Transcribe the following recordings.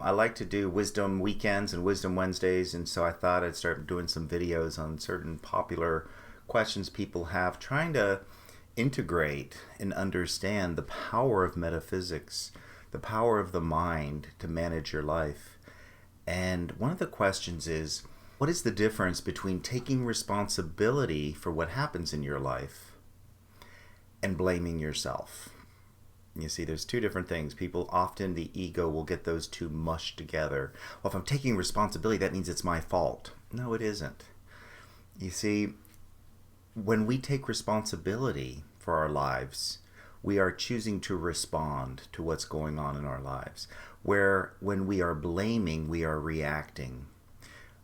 I like to do wisdom weekends and wisdom Wednesdays, and so I thought I'd start doing some videos on certain popular questions people have, trying to integrate and understand the power of metaphysics, the power of the mind to manage your life. And one of the questions is, what is the difference between taking responsibility for what happens in your life and blaming yourself? You see, there's two different things. People often, the ego will get those two mushed together. Well, if I'm taking responsibility, that means it's my fault. No, it isn't. You see, when we take responsibility for our lives, we are choosing to respond to what's going on in our lives. Where when we are blaming, we are reacting.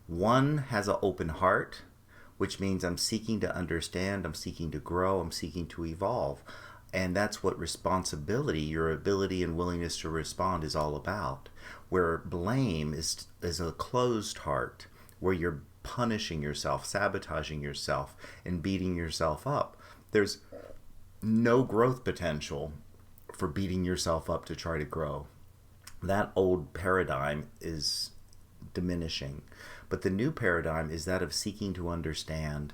One has an open heart, which means I'm seeking to understand, I'm seeking to grow, I'm seeking to evolve. And that's what responsibility, your ability and willingness to respond, is all about. Where blame is a closed heart, where you're punishing yourself, sabotaging yourself, and beating yourself up. There's no growth potential for beating yourself up to try to grow. That old paradigm is diminishing. But the new paradigm is that of seeking to understand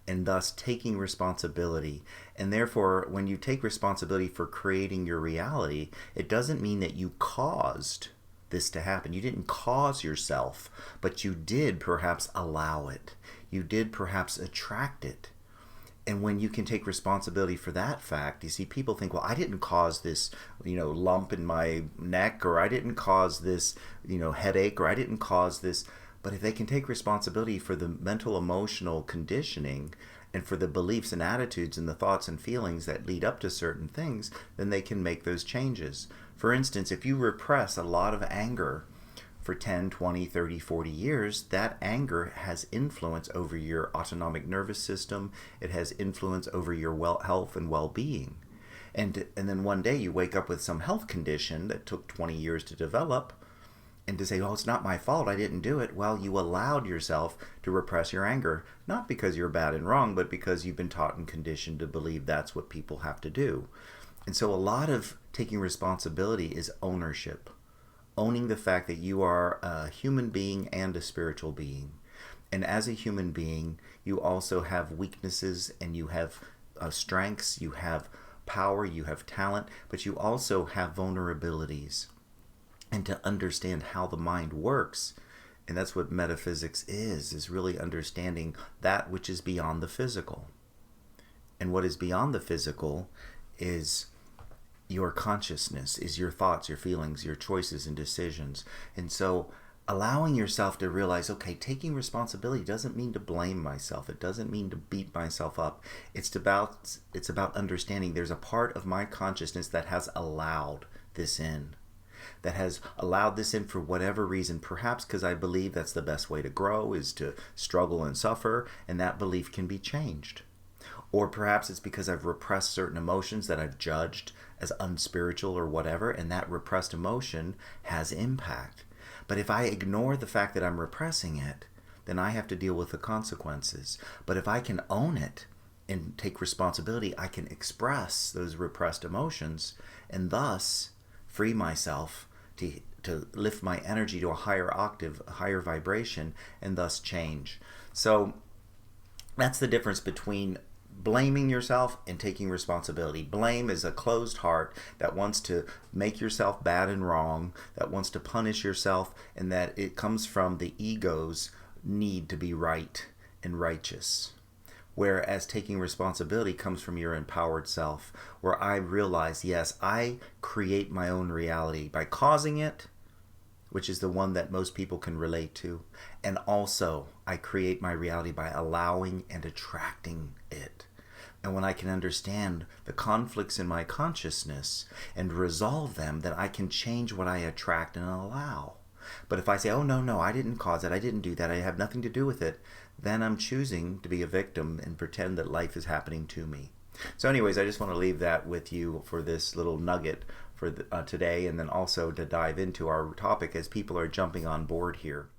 and thus taking responsibility. And therefore, when you take responsibility for creating your reality, it doesn't mean that you caused this to happen. You didn't cause yourself, but you did perhaps allow it. You did perhaps attract it. And when you can take responsibility for that fact, you see, people think, well, I didn't cause this, lump in my neck, or I didn't cause this, headache, or I didn't cause this. But if they can take responsibility for the mental, emotional conditioning and for the beliefs and attitudes and the thoughts and feelings that lead up to certain things, then they can make those changes. For instance, if you repress a lot of anger for 10, 20, 30, 40 years, that anger has influence over your autonomic nervous system. It has influence over your health and well-being. And then one day you wake up with some health condition that took 20 years to develop, and to say, oh, it's not my fault, I didn't do it. Well, you allowed yourself to repress your anger, not because you're bad and wrong, but because you've been taught and conditioned to believe that's what people have to do. And so a lot of taking responsibility is ownership. Owning the fact that you are a human being and a spiritual being. And as a human being, you also have weaknesses and you have strengths, you have power, you have talent, but you also have vulnerabilities. And to understand how the mind works, and that's what metaphysics is really understanding that which is beyond the physical. And what is beyond the physical is your consciousness, is your thoughts, your feelings, your choices and decisions. And so allowing yourself to realize, okay, taking responsibility doesn't mean to blame myself. It doesn't mean to beat myself up. It's about understanding there's a part of my consciousness that has allowed this in. That has allowed this in for whatever reason, perhaps because I believe that's the best way to grow, is to struggle and suffer, and that belief can be changed. Or perhaps it's because I've repressed certain emotions that I've judged as unspiritual or whatever, and that repressed emotion has impact. But if I ignore the fact that I'm repressing it, then I have to deal with the consequences. But if I can own it and take responsibility, I can express those repressed emotions and thus free myself to lift my energy to a higher octave, a higher vibration, and thus change. So that's the difference between blaming yourself and taking responsibility. Blame is a closed heart that wants to make yourself bad and wrong, that wants to punish yourself, and that it comes from the ego's need to be right and righteous. Whereas taking responsibility comes from your empowered self, where I realize, yes, I create my own reality by causing it, which is the one that most people can relate to, and also I create my reality by allowing and attracting it. And when I can understand the conflicts in my consciousness and resolve them, then I can change what I attract and allow. But if I say, oh, no, I didn't cause it, I didn't do that, I have nothing to do with it, then I'm choosing to be a victim and pretend that life is happening to me. So anyways, I just want to leave that with you for this little nugget for today, and then also to dive into our topic as people are jumping on board here.